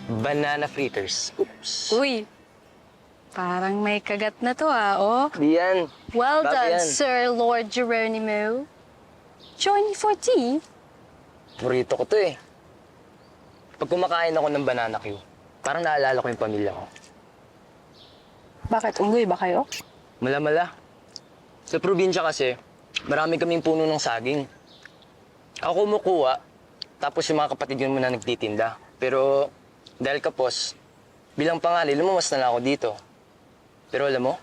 Banana fritters. Oops. Uy, parang may kagat na to oh. Di yan. Well Bago done, yan. Sir Lord Geronimo. Join me for tea. Burrito ko to eh. Pag kumakain ako ng banana Q, parang naalala ko yung pamilya ko. Bakit? Unggoy ba kayo? Mala-mala. Sa probinsya kasi, marami kaming puno ng saging. Ako kumukuha, tapos yung mga kapatid yun muna nagtitinda. Pero dahil kapos, bilang pangali, lumawas na lang ako dito. Pero alam mo,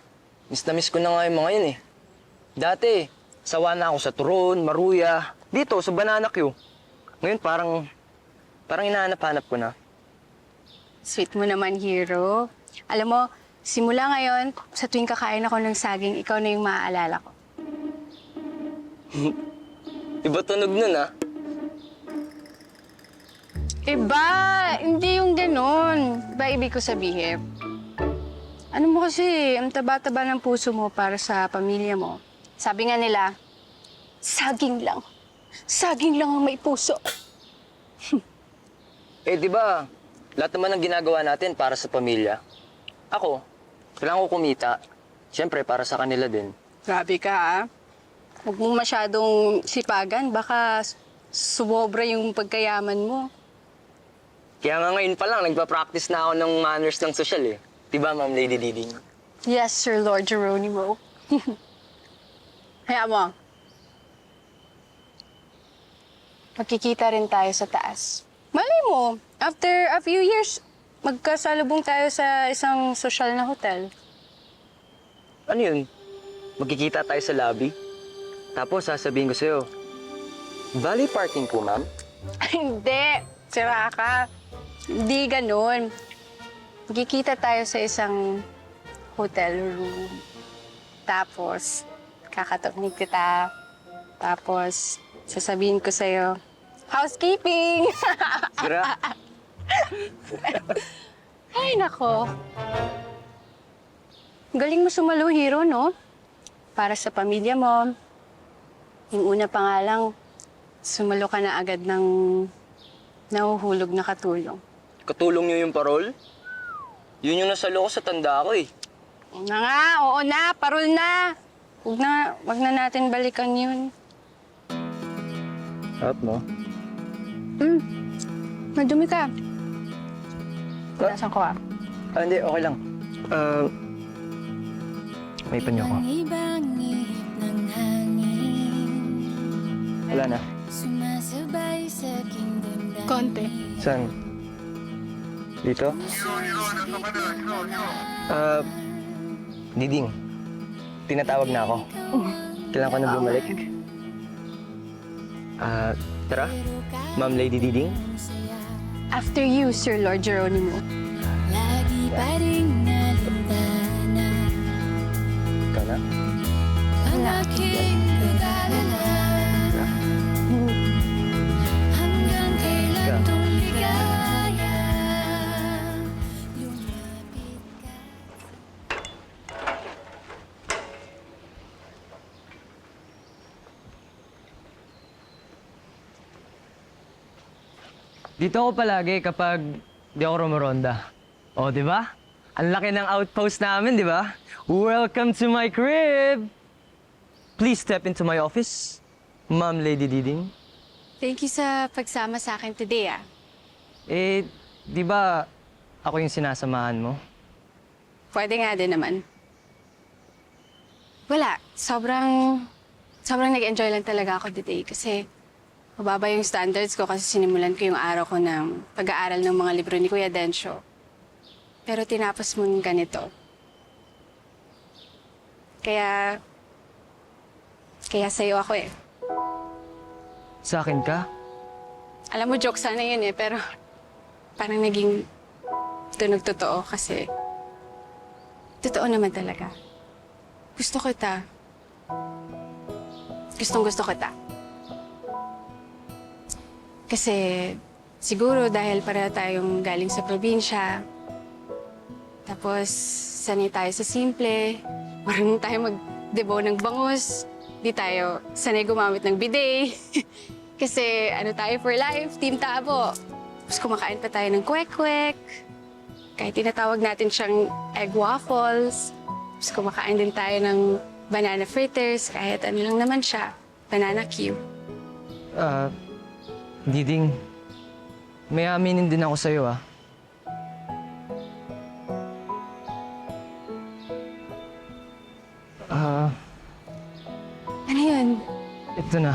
miss na miss ko na nga yung mga yun eh. Dati, sawa na ako sa turon, maruya, dito sa banana Q. Ngayon parang hinahanap-hanap ko na. Sweet mo naman, hero. Alam mo, simula ngayon, sa tuwing kakain ako ng saging, ikaw na yung maaalala ko. Iba tunog nun ah. Iba! Hindi yung ganon. Iba ibig ko sabihin. Ano mo kasi, ang taba-taba ng puso mo para sa pamilya mo. Sabi nga nila, saging lang. Saging lang ang may puso. Eh di ba, lahat naman ng ginagawa natin para sa pamilya. Ako, kailangan ko kumita. Siyempre, para sa kanila din. Grabe ka, Huwag mo masyadong sipagan. Baka sumobra yung pagkayaman mo. Kaya nga ngayon pa lang, nagpa-practice na ako ng manners ng social eh. Di ba, Ma'am Lady Diding? Yes, Sir Lord Geronimo. Kaya mo, magkikita rin tayo sa taas. Malay mo, after a few years, magkasalubong tayo sa isang social na hotel. Ano yun? Magkikita tayo sa lobby. Tapos sasabihin ko sa'yo, Valley parking po, ma'am? Hindi, sira ka. Hindi ganun. Magkikita tayo sa isang hotel room. Tapos, kakatoknig kita. Tapos, sasabihin ko sa'yo, housekeeping! Sira? Ay, nako. Galing mo sumalo, hero, no? Para sa pamilya mo. Yung una pa nga lang, sumalo ka na agad ng nahuhulog na katulong. Katulong niyo yung parol? Yun yung nasalo ko sa tanda ko eh. Oo na nga, oo na, parol na. Wag na natin balikan yun. Harap mo? Madumi ka. Nasaan ko Hindi, okay lang. May panyo ko. Wala na. Konti. Saan? Dito? Diding. Tinatawag na ako. Kailangan ko na bumalik. Tara. Ma'am Lady Diding. After you, Sir Lord Geronimo. Lagi pa rin nalintana Ikaw na? ang aking pag-aalala hanggang kailan tong ligaya lumapit ka. Dito ako palagi kapag di ako rumoronda. O, di ba? Ang laki ng outpost namin, di ba? Welcome to my crib! Please step into my office, Ma'am Lady Diding. Thank you sa pagsama sa akin today, Eh, di ba ako yung sinasamahan mo? Pwede nga din naman. Wala. Sobrang nag-enjoy lang talaga ako today kasi mababa yung standards ko kasi sinimulan ko yung araw ko ng pag-aaral ng mga libro ni Kuya Densyo. Pero tinapos mo ng ganito. Kaya sa'yo ako eh. Sa akin ka? Alam mo, joke sana yun eh, pero parang naging tunog totoo kasi totoo naman talaga. Gusto kita. Gustong-gusto kita. Kasi siguro dahil para tayong galing sa probinsya, tapos sanay tayo sa simple, marunong tayo mag-debo ng bangus, di tayo sanay gumamit ng bidet. Kasi ano tayo for life, Team Tabo. Tapos kumakain pa tayo ng kwek-kwek. Kahit tinatawag natin siyang egg waffles. Tapos kumakain din tayo ng banana fritters. Kahit ano lang naman siya. Banana cue. Diding, may aminin din ako sa'yo, ah. Ano yun? Ito na.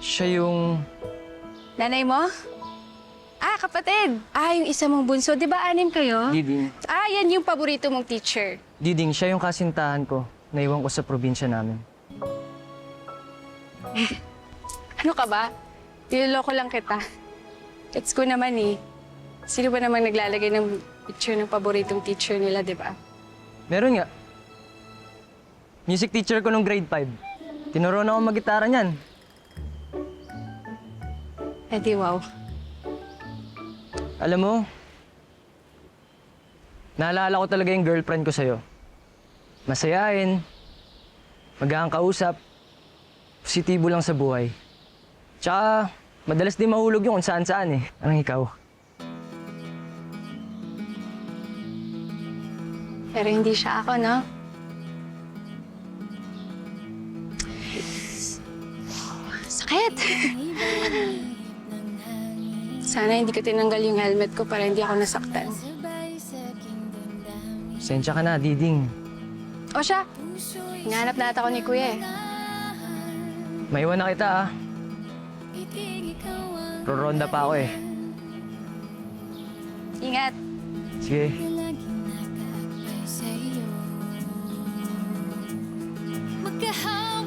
Siya yung... Nanay mo? Ah, kapatid! Ah, yung isa mong bunso. Di ba 6 kayo? Diding. Ah, yan yung paborito mong teacher. Diding, siya yung kasintahan ko. Naiwan ko sa probinsya namin. Ano ka ba? Niloloko lang kita. Gets ko naman eh. Sino ba namang naglalagay ng picture ng paboritong teacher nila, di ba? Meron nga. Music teacher ko nung grade 5. Tinuruan ako mag-gitara niyan. Eh di wow. Alam mo, naalala ko talaga yung girlfriend ko sa'yo. Masayain, magaan kausap, positibo lang sa buhay. Tsaka, madalas din mahulog yung kung saan-saan eh. Anong ikaw? Pero hindi siya ako, no? Sakit! Sana hindi ko tinanggal yung helmet ko para hindi ako nasaktan. Sabay sa aking damdamin. Pasensya ka na, Diding. O siya, hinahanap na ata ako ni Kuya eh. Maiwan na kita ah. Itig ikaw ang Roronda pa ako eh. Ingat! Sige. laging nakakay sa'yo. Magkahawak